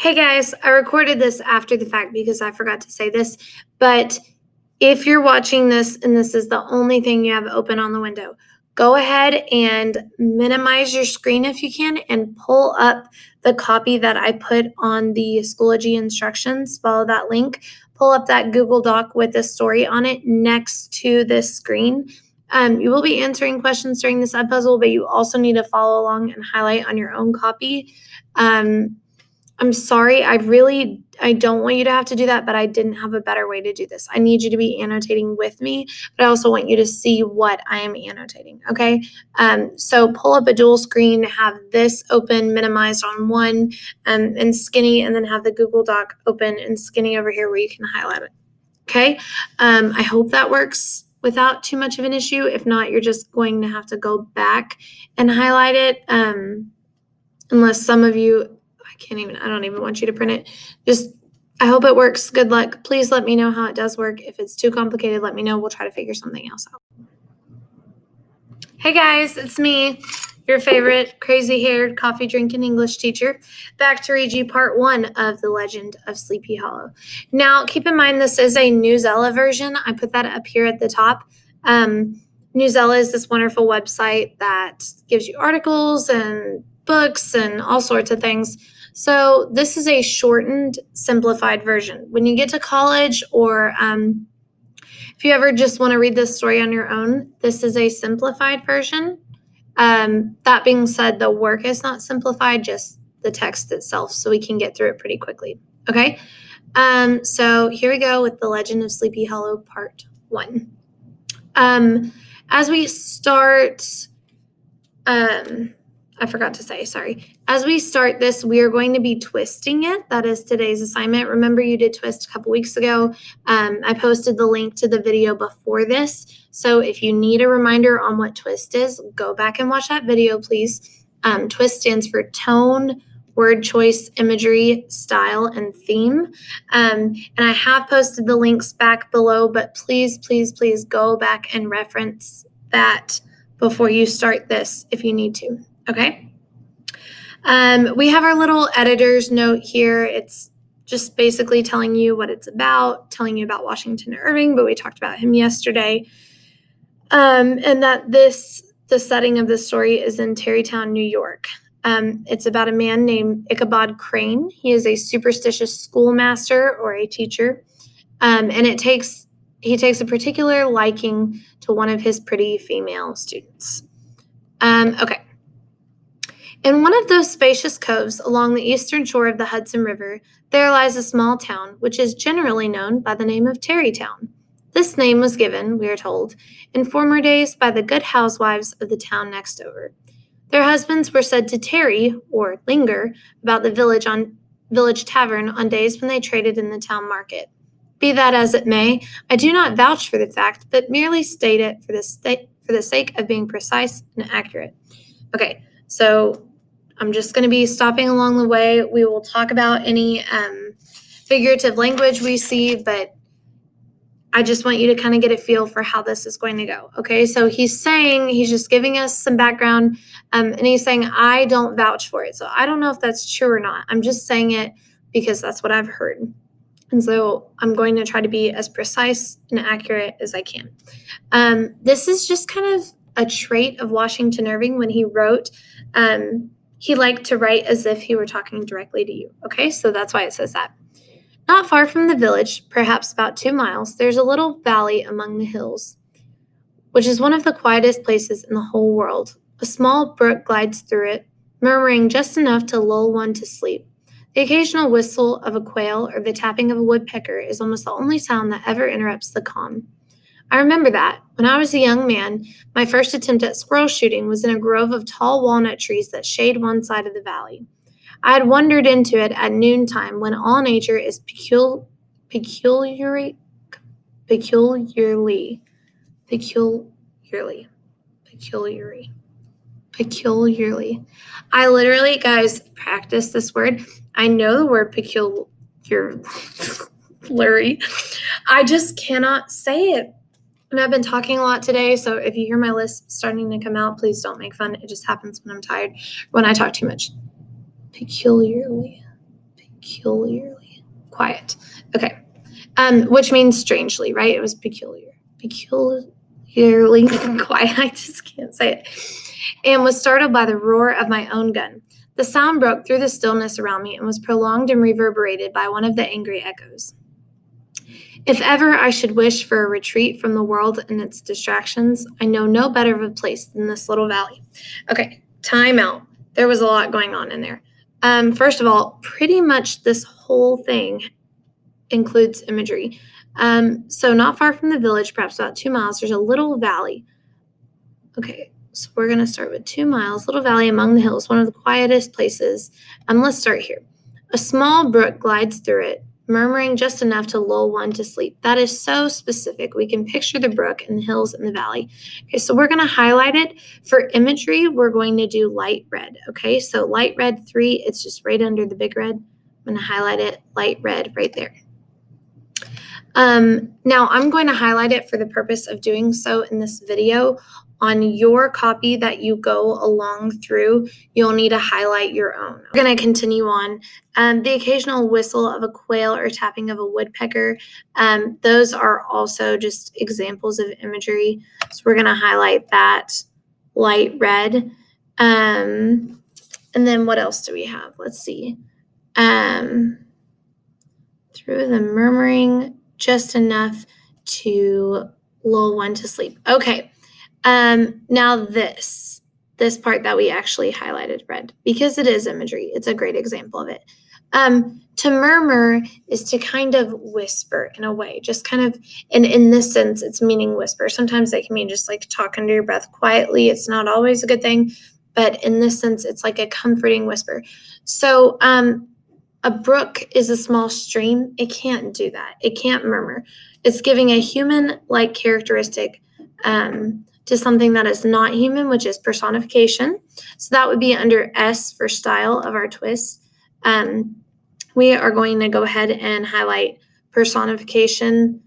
Hey guys, I recorded this after the fact because I forgot to say this, but if you're watching this and this is the only thing you have open on the window, go ahead and minimize your screen if you can and pull up the copy that I put on the Schoology instructions. Follow that link, pull up that Google Doc with the story on it next to this screen. You will be answering questions during this puzzle, but you also need to follow along and highlight on your own copy. I'm sorry. I don't want you to have to do that, but I didn't have a better way to do this. I need you to be annotating with me, but I also want you to see what I am annotating. Okay. So pull up a dual screen, have this open, minimized on one, and skinny, and then have the Google Doc open and skinny over here where you can highlight it. Okay. I hope that works without too much of an issue. If not, you're just going to have to go back and highlight it. Unless some of you, I don't even want you to print it. I hope it works. Good luck. Please let me know how it does work. If it's too complicated, let me know. We'll try to figure something else out. Hey guys, it's me, your favorite crazy-haired coffee-drinking English teacher, back to read you part 1 of The Legend of Sleepy Hollow. Now, keep in mind this is a Newsela version. I put that up here at the top. Newsela is this wonderful website that gives you articles and books and all sorts of things. So this is a shortened, simplified version. When you get to college or if you ever just want to read this story on your own, this is a simplified version. That being said, the work is not simplified, just the text itself, so we can get through it pretty quickly. Okay? So here we go with The Legend of Sleepy Hollow Part 1. As we start, I forgot to say, sorry. As we start this, we are going to be twisting it. That is today's assignment. Remember, you did twist a couple weeks ago. I posted the link to the video before this. So if you need a reminder on what twist is, go back and watch that video, please. Twist stands for tone, word choice, imagery, style, and theme. And I have posted the links back below, but please, please, please go back and reference that before you start this if you need to. Okay. We have our little editor's note here. It's just basically telling you what it's about, telling you about Washington Irving, but we talked about him yesterday. And that the setting of this story is in Tarrytown, New York. It's about a man named Ichabod Crane. He is a superstitious schoolmaster or a teacher. And he takes a particular liking to one of his pretty female students. Okay. In one of those spacious coves along the eastern shore of the Hudson River, there lies a small town, which is generally known by the name of Tarrytown. This name was given, we are told, in former days by the good housewives of the town next over. Their husbands were said to tarry, or linger, about the village tavern on days when they traded in the town market. Be that as it may, I do not vouch for the fact, but merely state it for the sake of being precise and accurate. Okay, so I'm just going to be stopping along the way. We will talk about any figurative language we see, but I just want you to kind of get a feel for how this is going to go. Okay, so he's just giving us some background, and he's saying, I don't vouch for it. So I don't know if that's true or not. I'm just saying it because that's what I've heard. And so I'm going to try to be as precise and accurate as I can. This is just kind of a trait of Washington Irving when he wrote. He liked to write as if he were talking directly to you. Okay, so that's why it says that. Not far from the village, perhaps about 2 miles, there's a little valley among the hills, which is one of the quietest places in the whole world. A small brook glides through it, murmuring just enough to lull one to sleep. The occasional whistle of a quail or the tapping of a woodpecker is almost the only sound that ever interrupts the calm. I remember that, when I was a young man, my first attempt at squirrel shooting was in a grove of tall walnut trees that shade one side of the valley. I had wandered into it at noontime when all nature is peculiarly. I literally, guys, practice this word. I know the word peculiarly. I just cannot say it. And I've been talking a lot today, so if you hear my list starting to come out, please don't make fun. It just happens when I'm tired, when I talk too much. Peculiarly. peculiarly quiet. Okay. Which means strangely, right? It was peculiarly quiet. I just can't say it. And was startled by the roar of my own gun. The sound broke through the stillness around me and was prolonged and reverberated by one of the angry echoes. If ever I should wish for a retreat from the world and its distractions, I know no better of a place than this little valley. Okay, time out. There was a lot going on in there. First of all, pretty much this whole thing includes imagery. So not far from the village, perhaps about 2 miles, there's a little valley. Okay, so we're going to start with 2 miles, little valley among the hills, one of the quietest places. Let's start here. A small brook glides through it, murmuring just enough to lull one to sleep. That is so specific. We can picture the brook and the hills and the valley. Okay, so we're going to highlight it. For imagery, we're going to do light red. Okay, so light red 3, it's just right under the big red. I'm going to highlight it light red right there. Now I'm going to highlight it for the purpose of doing so in this video. On your copy that you go along through, you'll need to highlight your own. We're going to continue on. The occasional whistle of a quail or tapping of a woodpecker, those are also just examples of imagery. So we're going to highlight that light red. And then what else do we have? Let's see. Through the murmuring, just enough to lull one to sleep. Okay. Now this part that we actually highlighted red, because it is imagery, it's a great example of it. To murmur is to kind of whisper in a way, just kind of, and in this sense, it's meaning whisper. Sometimes it can mean just like talk under your breath quietly. It's not always a good thing, but in this sense, it's like a comforting whisper. So, a brook is a small stream. It can't do that. It can't murmur. It's giving a human-like characteristic to something that is not human, which is personification. So that would be under S for style of our twist. We are going to go ahead and highlight personification,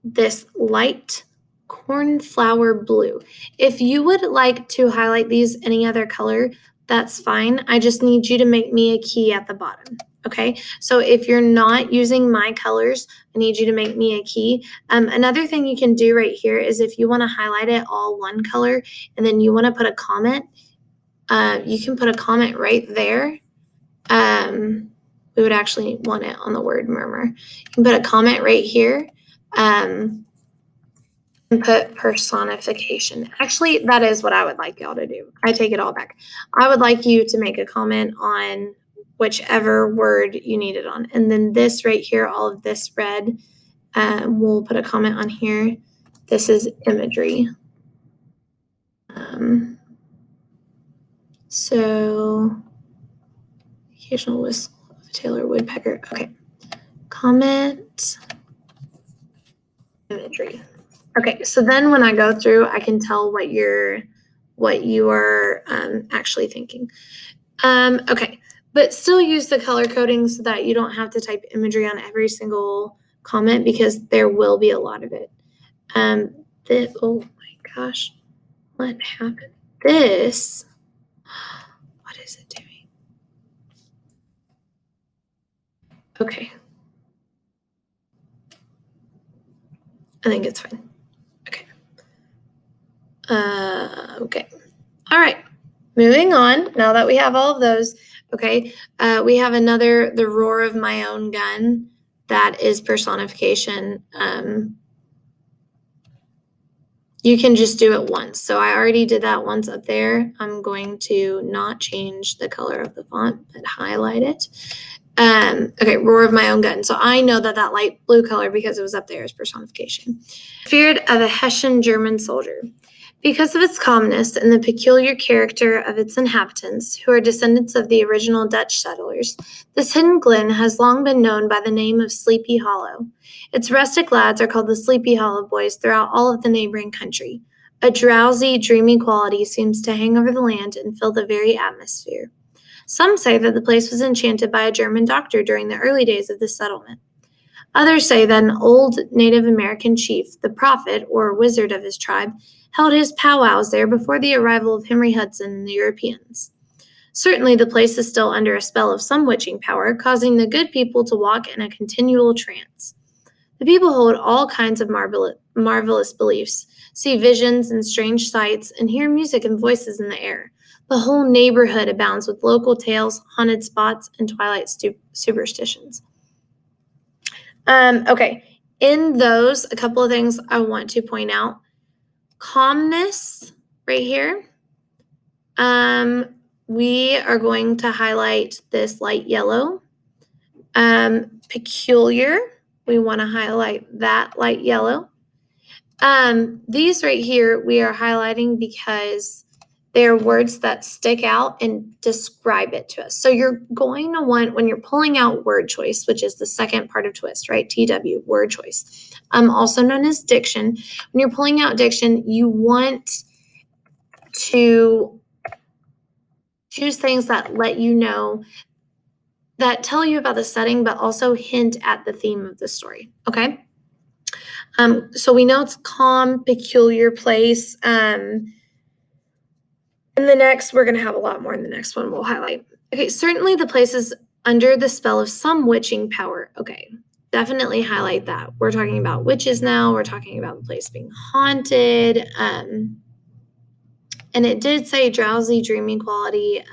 this light cornflower blue. If you would like to highlight these any other color, that's fine. I just need you to make me a key at the bottom. Okay, so if you're not using my colors, I need you to make me a key. Another thing you can do right here is if you want to highlight it all one color and then you want to put a comment, you can put a comment right there. We would actually want it on the word murmur. You can put a comment right here and put personification. Actually, that is what I would like y'all to do. I take it all back. I would like you to make a comment on whichever word you need it on. And then this right here, all of this red, we'll put a comment on here. This is imagery. So, occasional whistle of a tailor woodpecker. Okay. Comment imagery. Okay, so then when I go through, I can tell what you are actually thinking. Okay. But still use the color coding so that you don't have to type imagery on every single comment because there will be a lot of it. Oh my gosh, what happened? This, what is it doing? Okay. I think it's fine. Okay. Okay. All right. Moving on. Now that we have all of those, okay, we have the roar of my own gun. That is personification. You can just do it once. So I already did that once up there. I'm going to not change the color of the font, but highlight it. Okay, roar of my own gun. So I know that light blue color, because it was up there, is personification. Feared of a Hessian German soldier. Because of its calmness and the peculiar character of its inhabitants, who are descendants of the original Dutch settlers, this hidden glen has long been known by the name of Sleepy Hollow. Its rustic lads are called the Sleepy Hollow Boys throughout all of the neighboring country. A drowsy, dreamy quality seems to hang over the land and fill the very atmosphere. Some say that the place was enchanted by a German doctor during the early days of the settlement. Others say that an old Native American chief, the prophet or wizard of his tribe, held his powwows there before the arrival of Henry Hudson and the Europeans. Certainly the place is still under a spell of some witching power, causing the good people to walk in a continual trance. The people hold all kinds of marvelous beliefs, see visions and strange sights, and hear music and voices in the air. The whole neighborhood abounds with local tales, haunted spots, and twilight superstitions. Okay, in those, a couple of things I want to point out. Calmness, right here. We are going to highlight this light yellow. Peculiar, we want to highlight that light yellow. These right here we are highlighting because they're words that stick out and describe it to us. So you're going to want, when you're pulling out word choice, which is the second part of TWIST, right? TW, word choice, also known as diction. When you're pulling out diction, you want to choose things that let you know, that tell you about the setting, but also hint at the theme of the story, okay? So we know it's calm, peculiar place. In the next, we're going to have a lot more in the next one we'll highlight. Okay, certainly the place is under the spell of some witching power. Okay, definitely highlight that. We're talking about witches now. We're talking about the place being haunted. And it did say drowsy, dreamy quality.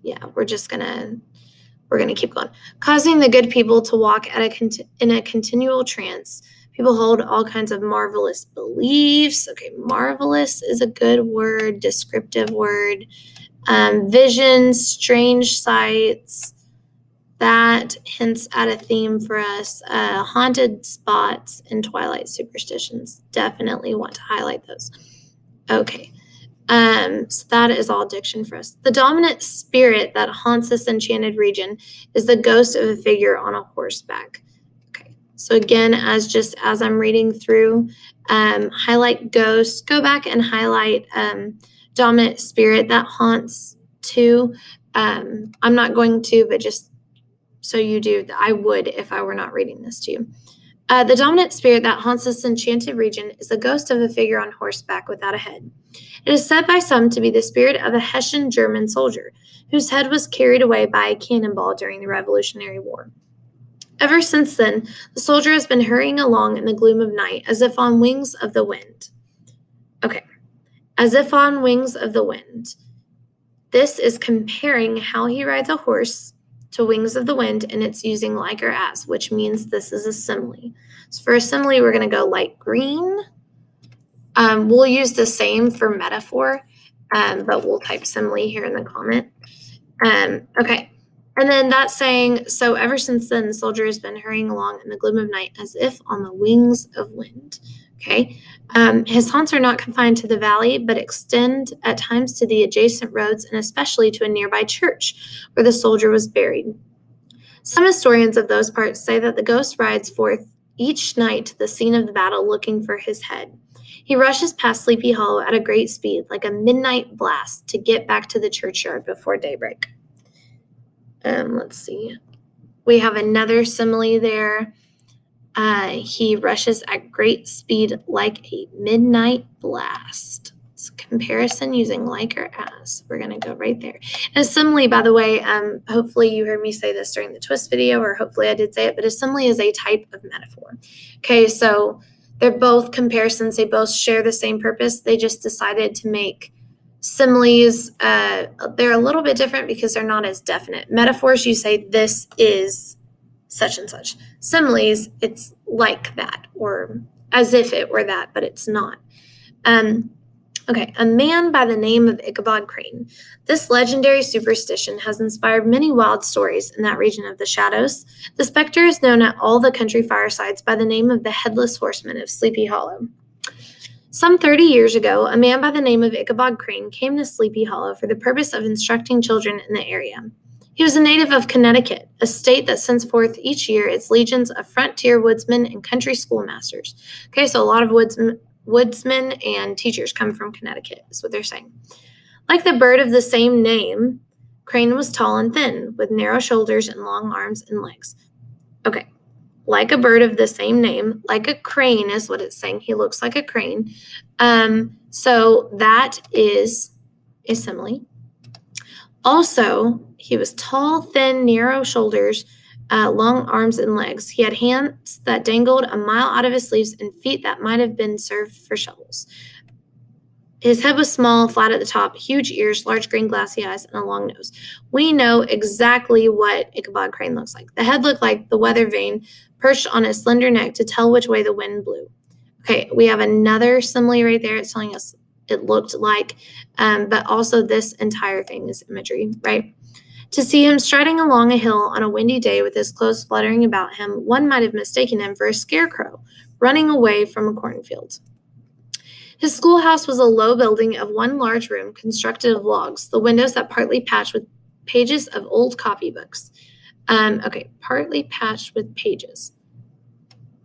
Yeah, we're gonna keep going. Causing the good people to walk in a continual trance. People hold all kinds of marvelous beliefs. Okay, marvelous is a good word, descriptive word. Visions, strange sights. That hints at a theme for us. Haunted spots and twilight superstitions. Definitely want to highlight those. Okay. So that is all diction for us. The dominant spirit that haunts this enchanted region is the ghost of a figure on a horseback. Okay, so again, as I'm reading through, highlight ghost, go back and highlight dominant spirit that haunts too. I'm not going to, but just so you do, I would if I were not reading this to you. The dominant spirit that haunts this enchanted region is the ghost of a figure on horseback without a head. It is said by some to be the spirit of a Hessian German soldier, whose head was carried away by a cannonball during the Revolutionary War. Ever since then, the soldier has been hurrying along in the gloom of night, as if on wings of the wind. Okay, as if on wings of the wind. This is comparing how he rides a horse to wings of the wind, and it's using like or as, which means this is a simile. So for a simile, we're going to go light green. We'll use the same for metaphor, but we'll type simile here in the comment. Okay, and then that's saying, so ever since then, the soldier has been hurrying along in the gloom of night as if on the wings of wind. Okay, his haunts are not confined to the valley, but extend at times to the adjacent roads and especially to a nearby church where the soldier was buried. Some historians of those parts say that the ghost rides forth each night to the scene of the battle looking for his head. He rushes past Sleepy Hollow at a great speed, like a midnight blast, to get back to the churchyard before daybreak. Let's see. We have another simile there. He rushes at great speed like a midnight blast. It's a comparison using like or as. We're going to go right there. And a simile, by the way, hopefully you heard me say this during the twist video, or hopefully I did say it, but a simile is a type of metaphor. Okay, so they're both comparisons. They both share the same purpose. They just decided to make similes. They're a little bit different because they're not as definite. Metaphors, you say this is such and such. Similes, it's like that or as if it were that, but it's not. Okay, a man by the name of Ichabod Crane. This legendary superstition has inspired many wild stories in that region of the shadows. The specter is known at all the country firesides by the name of the Headless Horseman of Sleepy Hollow. Some 30 years ago, a man by the name of Ichabod Crane came to Sleepy Hollow for the purpose of instructing children in the area. He was a native of Connecticut, a state that sends forth each year its legions of frontier woodsmen and country schoolmasters. Okay, so a lot of woodsmen and teachers come from Connecticut, is what they're saying. Like the bird of the same name, Crane was tall and thin, with narrow shoulders and long arms and legs. Okay, like a bird of the same name, like a crane is what it's saying. He looks like a crane. So that is a simile. Also, he was tall, thin, narrow shoulders, long arms and legs. He had hands that dangled a mile out of his sleeves and feet that might have been served for shovels. His head was small, flat at the top, huge ears, large green glassy eyes, and a long nose. We know exactly what Ichabod Crane looks like. The head looked like the weather vane perched on his slender neck to tell which way the wind blew. Okay, we have another simile right there. It's telling us it looked like, but also this entire thing is imagery, right? To see him striding along a hill on a windy day with his clothes fluttering about him, one might have mistaken him for a scarecrow running away from a cornfield. His schoolhouse was a low building of one large room constructed of logs, the windows that partly patched with pages of old copybooks. Partly patched with pages.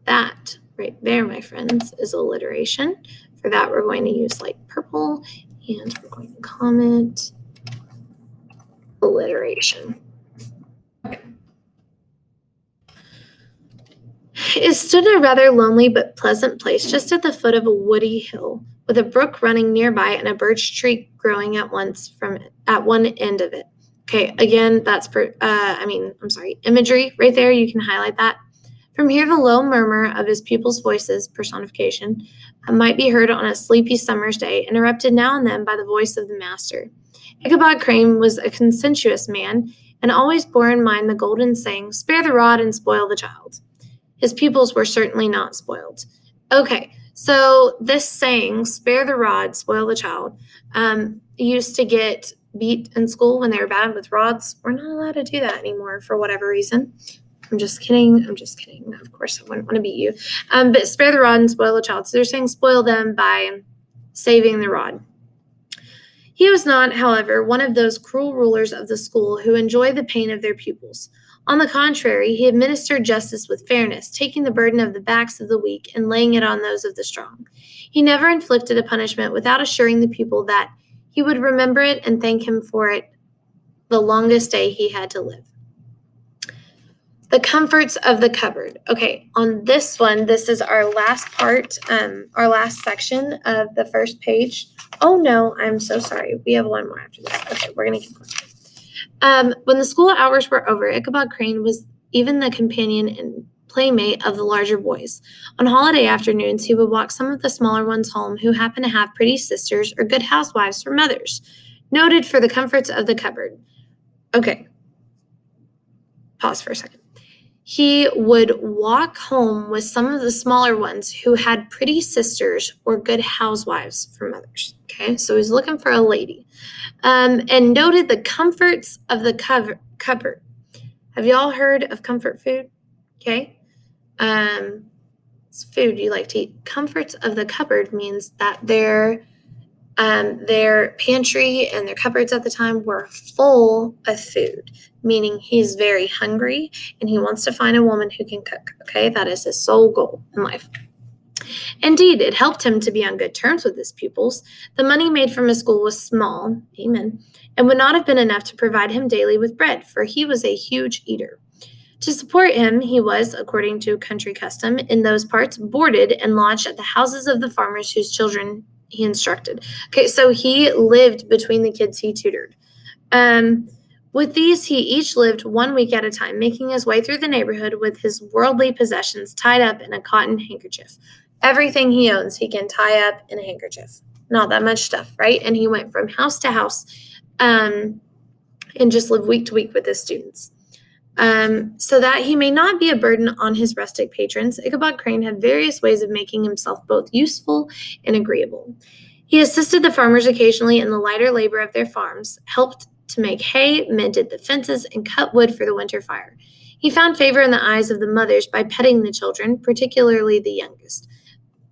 That right there, my friends, is alliteration. For that, we're going to use light purple, and we're going to comment alliteration. Okay. It stood in a rather lonely but pleasant place just at the foot of a woody hill, with a brook running nearby and a birch tree growing at one end of it. Okay, again, that's imagery right there. You can highlight that. From here, the low murmur of his pupils' voices, personification, might be heard on a sleepy summer's day, interrupted now and then by the voice of the master. Ichabod Crane was a conscientious man, and always bore in mind the golden saying, "Spare the rod and spoil the child." His pupils were certainly not spoiled. Okay, so this saying, "spare the rod, spoil the child," used to get beat in school when they were bad with rods. We're not allowed to do that anymore for whatever reason. I'm just kidding. Of course, I wouldn't want to beat you. But spare the rod and spoil the child. So they're saying spoil them by saving the rod. He was not, however, one of those cruel rulers of the school who enjoy the pain of their pupils. On the contrary, he administered justice with fairness, taking the burden of the backs of the weak and laying it on those of the strong. He never inflicted a punishment without assuring the pupil that he would remember it and thank him for it the longest day he had to live. The comforts of the cupboard. Okay, on this one, this is our last part, our last section of the first page. Oh no, I'm so sorry. We have one more after this. Okay, we're going to keep going. When the school hours were over, Ichabod Crane was even the companion and playmate of the larger boys. On holiday afternoons, he would walk some of the smaller ones home who happened to have pretty sisters or good housewives for mothers, noted for the comforts of the cupboard. Okay, pause for a second. He would walk home with some of the smaller ones who had pretty sisters or good housewives for mothers. Okay, so he's looking for a lady. And noted the comforts of the cupboard. Have y'all heard of comfort food? Okay. It's food you like to eat. Comforts of the cupboard means that their pantry and their cupboards at the time were full of food, meaning he's very hungry and he wants to find a woman who can cook. Okay, that is his sole goal in life. Indeed, it helped him to be on good terms with his pupils. The money made from his school was small, amen, and would not have been enough to provide him daily with bread, for he was a huge eater. To support him, he was, according to country custom, in those parts, boarded and lodged at the houses of the farmers whose children he instructed. Okay, so he lived between the kids he tutored. With these, he each lived 1 week at a time, making his way through the neighborhood with his worldly possessions tied up in a cotton handkerchief. Everything he owns, he can tie up in a handkerchief. Not that much stuff, right? And he went from house to house and just lived week to week with his students. So that he may not be a burden on his rustic patrons, Ichabod Crane had various ways of making himself both useful and agreeable. He assisted the farmers occasionally in the lighter labor of their farms, helped to make hay, mended the fences, and cut wood for the winter fire. He found favor in the eyes of the mothers by petting the children, particularly the youngest.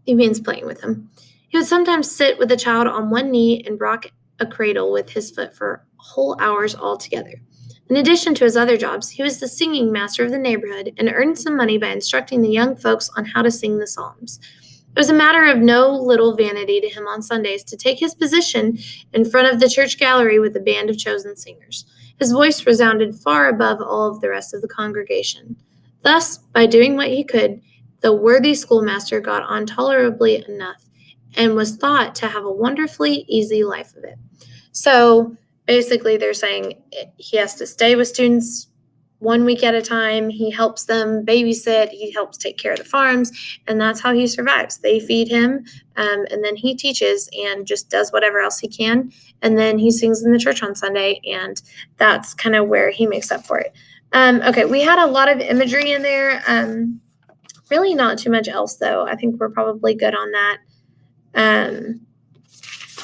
He means playing with them. He would sometimes sit with the child on one knee and rock a cradle with his foot for whole hours altogether. In addition to his other jobs, he was the singing master of the neighborhood and earned some money by instructing the young folks on how to sing the psalms. It was a matter of no little vanity to him on Sundays to take his position in front of the church gallery with a band of chosen singers. His voice resounded far above all of the rest of the congregation. Thus, by doing what he could, the worthy schoolmaster got on tolerably enough and was thought to have a wonderfully easy life of it. So, basically they're saying he has to stay with students 1 week at a time. He helps them babysit. He helps take care of the farms, and that's how he survives. They feed him, and then he teaches and just does whatever else he can. And then he sings in the church on Sunday, and that's kind of where he makes up for it. Okay, we had a lot of imagery in there. Really not too much else, though. I think we're probably good on that.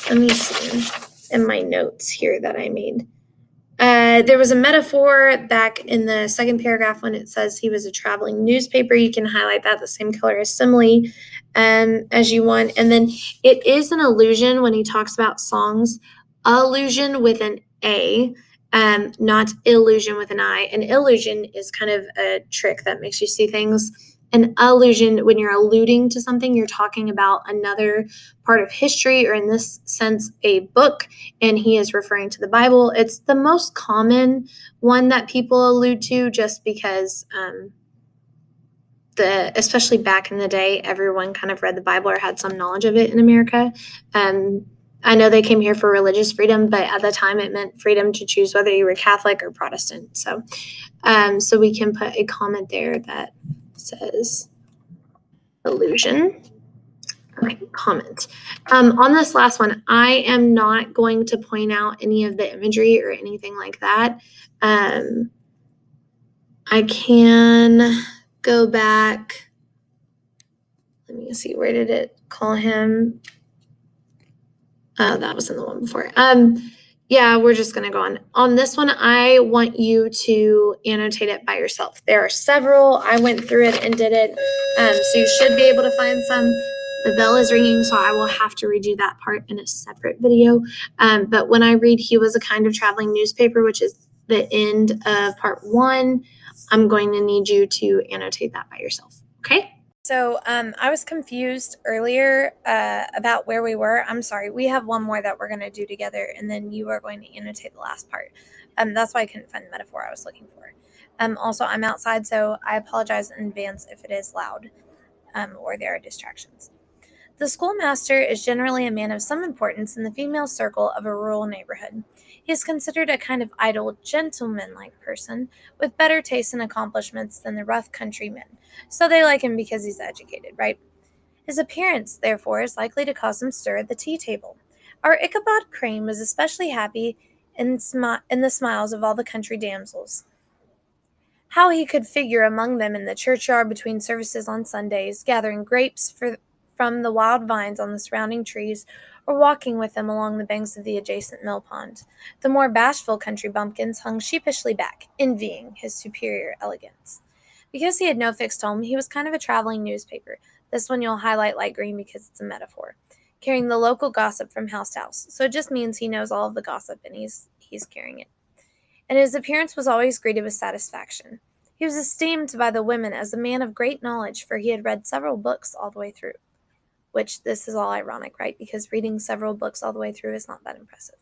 Let me see in my notes here that I made. There was a metaphor back in the second paragraph when it says he was a traveling newspaper. You can highlight that the same color as simile as you want. And then it is an allusion when he talks about songs, allusion with an A, not illusion with an I. An illusion is kind of a trick that makes you see things. An allusion, when you're alluding to something, you're talking about another part of history, or in this sense, a book, and he is referring to the Bible. It's the most common one that people allude to just because especially back in the day, everyone kind of read the Bible or had some knowledge of it in America. I know they came here for religious freedom, but at the time it meant freedom to choose whether you were Catholic or Protestant. So we can put a comment there that says illusion. Okay, comment. On this last one, I am not going to point out any of the imagery or anything like that. I can go back. Let me see, where did it call him? Oh, that was in the one before. Yeah, we're just going to go on. On this one, I want you to annotate it by yourself. There are several. I went through it and did it. So you should be able to find some. The bell is ringing, so I will have to read you that part in a separate video. But when I read he was a kind of traveling newspaper, which is the end of part 1, I'm going to need you to annotate that by yourself. Okay? So I was confused earlier about where we were. I'm sorry. We have one more that we're going to do together, and then you are going to annotate the last part. That's why I couldn't find the metaphor I was looking for. Also, I'm outside, so I apologize in advance if it is loud or there are distractions. The schoolmaster is generally a man of some importance in the female circle of a rural neighborhood. He is considered a kind of idle, gentlemanlike person, with better taste and accomplishments than the rough country men, so they like him because he's educated, right? His appearance, therefore, is likely to cause some stir at the tea table. Our Ichabod Crane was especially happy in the smiles of all the country damsels. How he could figure among them in the churchyard between services on Sundays, gathering grapes from the wild vines on the surrounding trees, or walking with them along the banks of the adjacent mill pond. The more bashful country bumpkins hung sheepishly back, envying his superior elegance. Because he had no fixed home, he was kind of a traveling newspaper. This one you'll highlight light green because it's a metaphor, carrying the local gossip from house to house. So it just means he knows all of the gossip and he's carrying it. And his appearance was always greeted with satisfaction. He was esteemed by the women as a man of great knowledge, for he had read several books all the way through. Which, this is all ironic, right? Because reading several books all the way through is not that impressive.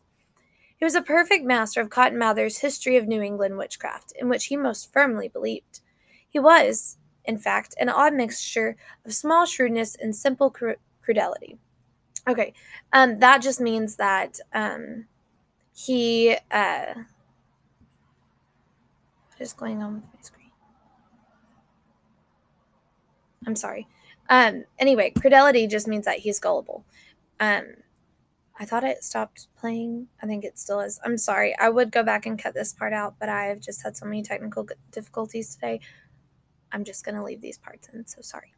He was a perfect master of Cotton Mather's History of New England Witchcraft, in which he most firmly believed. He was, in fact, an odd mixture of small shrewdness and simple credulity. Okay, that just means that he... what is going on with my screen? I'm sorry. Anyway, credulity just means that he's gullible. I thought it stopped playing. I think it still is. I'm sorry. I would go back and cut this part out, but I've just had so many technical difficulties today. I'm just going to leave these parts in, so sorry.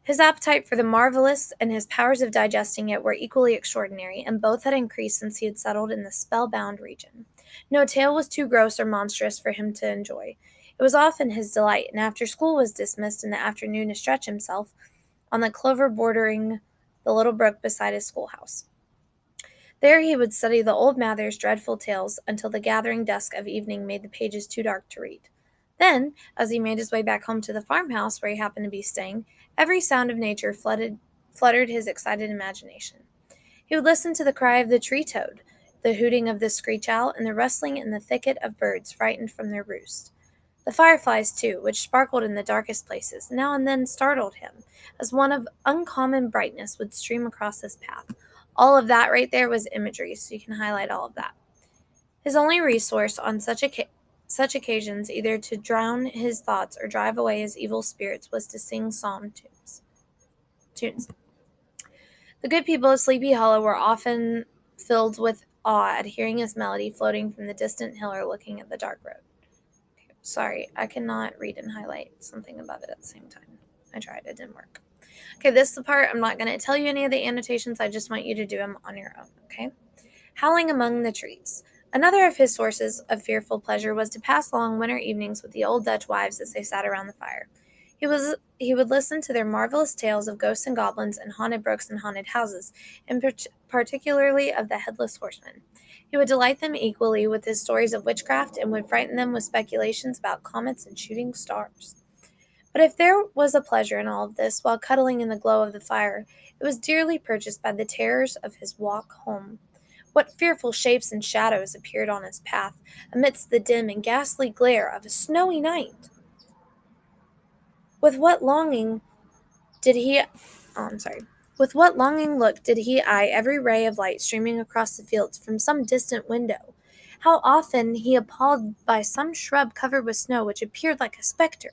His appetite for the marvelous and his powers of digesting it were equally extraordinary, and both had increased since he had settled in the spellbound region. No tale was too gross or monstrous for him to enjoy. It was often his delight, and after school was dismissed in the afternoon, to stretch himself on the clover bordering the little brook beside his schoolhouse. There he would study the old Mather's dreadful tales until the gathering dusk of evening made the pages too dark to read. Then, as he made his way back home to the farmhouse where he happened to be staying, every sound of nature fluttered his excited imagination. He would listen to the cry of the tree-toad, the hooting of the screech-owl, and the rustling in the thicket of birds frightened from their roost. The fireflies, too, which sparkled in the darkest places, now and then startled him, as one of uncommon brightness would stream across his path. All of that right there was imagery, so you can highlight all of that. His only resource on such occasions, either to drown his thoughts or drive away his evil spirits, was to sing psalm tunes. The good people of Sleepy Hollow were often filled with awe at hearing his melody floating from the distant hill or looking at the dark road. Okay, sorry, I cannot read and highlight something above it at the same time. I tried, it didn't work. Okay, this is the part I'm not going to tell you any of the annotations. I just want you to do them on your own, okay? Howling among the trees. Another of his sources of fearful pleasure was to pass long winter evenings with the old Dutch wives as they sat around the fire. He would listen to their marvelous tales of ghosts and goblins and haunted brooks and haunted houses, and particularly of the headless horseman. He would delight them equally with his stories of witchcraft and would frighten them with speculations about comets and shooting stars. But if there was a pleasure in all of this, while cuddling in the glow of the fire, it was dearly purchased by the terrors of his walk home. What fearful shapes and shadows appeared on his path amidst the dim and ghastly glare of a snowy night! With what longing did he With what longing look did he eye every ray of light streaming across the fields from some distant window! How often he appalled by some shrub covered with snow which appeared like a spectre!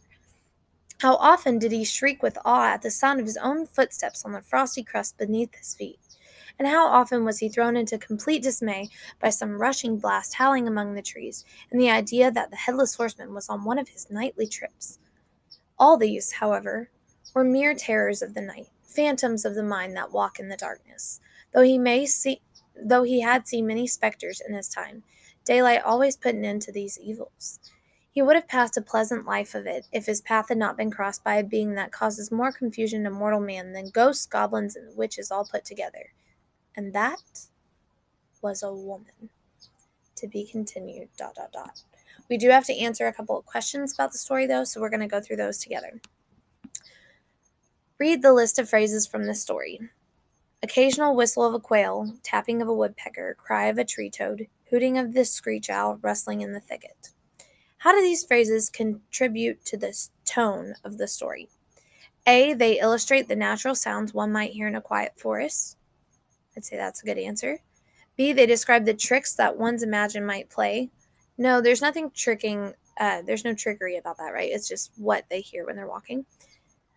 How often did he shriek with awe at the sound of his own footsteps on the frosty crust beneath his feet! And how often was he thrown into complete dismay by some rushing blast howling among the trees, and the idea that the headless horseman was on one of his nightly trips! All these, however, were mere terrors of the night, phantoms of the mind that walk in the darkness. Though he had seen many spectres in his time, daylight always put an end to these evils. He would have passed a pleasant life of it if his path had not been crossed by a being that causes more confusion to mortal man than ghosts, goblins, and witches all put together. And that was a woman. To be continued, ... We do have to answer a couple of questions about the story, though, so we're going to go through those together. Read the list of phrases from the story. Occasional whistle of a quail, tapping of a woodpecker, cry of a tree toad, hooting of the screech owl, rustling in the thicket. How do these phrases contribute to the tone of the story? A, they illustrate the natural sounds one might hear in a quiet forest. I'd say that's a good answer. B, they describe the tricks that one's imagined might play. No, there's nothing tricking. There's no trickery about that, right? It's just what they hear when they're walking.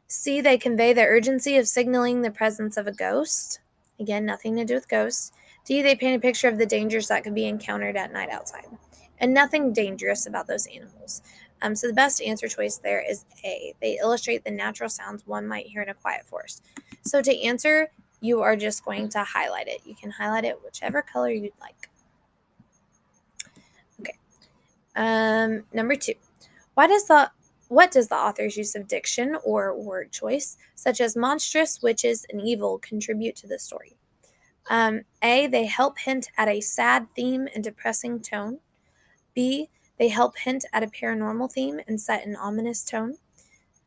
C, they convey the urgency of signaling the presence of a ghost. Again, nothing to do with ghosts. D, they paint a picture of the dangers that could be encountered at night outside. And nothing dangerous about those animals. So the best answer choice there is A. They illustrate the natural sounds one might hear in a quiet forest. So to answer, you are just going to highlight it. You can highlight it whichever color you'd like. Okay. Number 2. What does the author's use of diction or word choice, such as monstrous, witches, and evil, contribute to the story? A, they help hint at a sad theme and depressing tone. B, they help hint at a paranormal theme and set an ominous tone.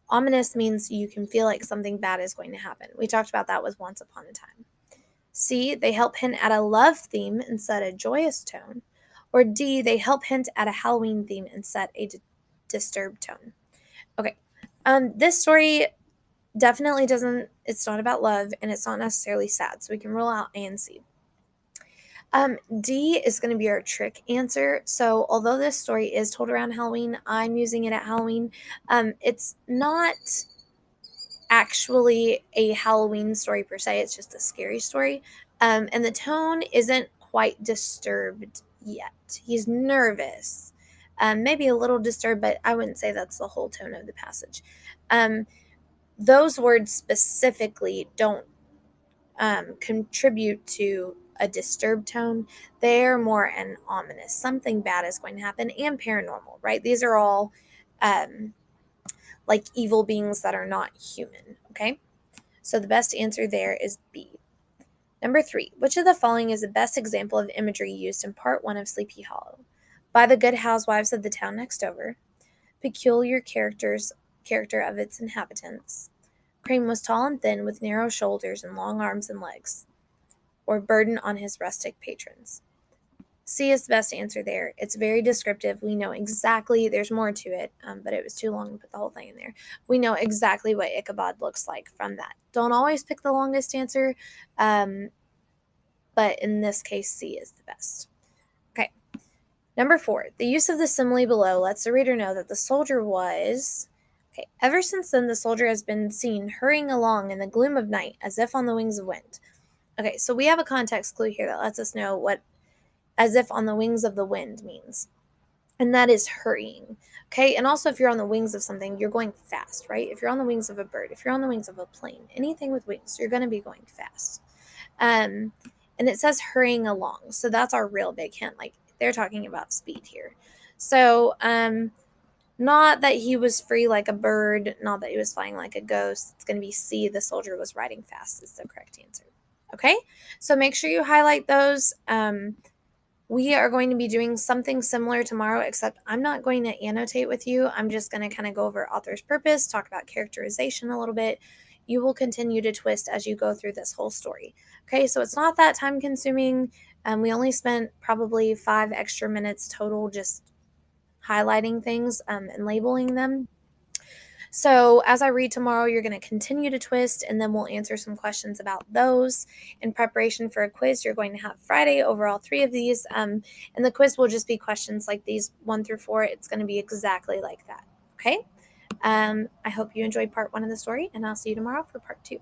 Ominous means you can feel like something bad is going to happen. We talked about that with Once Upon a Time. C, they help hint at a love theme and set a joyous tone. Or D, they help hint at a Halloween theme and set a disturbed tone. Okay, this story definitely it's not about love, and it's not necessarily sad, so we can rule out A and C. D is going to be our trick answer. So although this story is told around Halloween, I'm using it at Halloween. It's not actually a Halloween story per se. It's just a scary story. And the tone isn't quite disturbed yet. He's nervous, maybe a little disturbed, but I wouldn't say that's the whole tone of the passage. Those words specifically don't contribute to a disturbed tone. They're more an ominous. Something bad is going to happen, and paranormal, right? These are all like evil beings that are not human, okay? So the best answer there is B. Number 3, which of the following is the best example of imagery used in part 1 of Sleepy Hollow? By the good housewives of the town next over, peculiar character of its inhabitants, Crane was tall and thin with narrow shoulders and long arms and legs, or burden on his rustic patrons. C is the best answer there. It's very descriptive. We know exactly, there's more to it, but it was too long to put the whole thing in there. We know exactly what Ichabod looks like from that. Don't always pick the longest answer, but in this case, C is the best. Okay. Number 4, the use of the simile below lets the reader know that the soldier was... Okay, ever since then, the soldier has been seen hurrying along in the gloom of night, as if on the wings of wind. Okay, so we have a context clue here that lets us know what as if on the wings of the wind means. And that is hurrying. Okay, and also if you're on the wings of something, you're going fast, right? If you're on the wings of a bird, if you're on the wings of a plane, anything with wings, you're going to be going fast. And it says hurrying along. So that's our real big hint. Like, they're talking about speed here. So, not that he was free like a bird, not that he was flying like a ghost. It's going to be C, the soldier was riding fast is the correct answer. Okay, so make sure you highlight those. We are going to be doing something similar tomorrow, except I'm not going to annotate with you. I'm just going to kind of go over author's purpose, talk about characterization a little bit. You will continue to twist as you go through this whole story. Okay, so it's not that time consuming. We only spent probably 5 extra minutes total just highlighting things and labeling them. So as I read tomorrow, you're going to continue to twist, and then we'll answer some questions about those. In preparation for a quiz, you're going to have Friday over all 3 of these, and the quiz will just be questions like these 1 through 4. It's going to be exactly like that, okay? I hope you enjoyed part 1 of the story, and I'll see you tomorrow for part 2.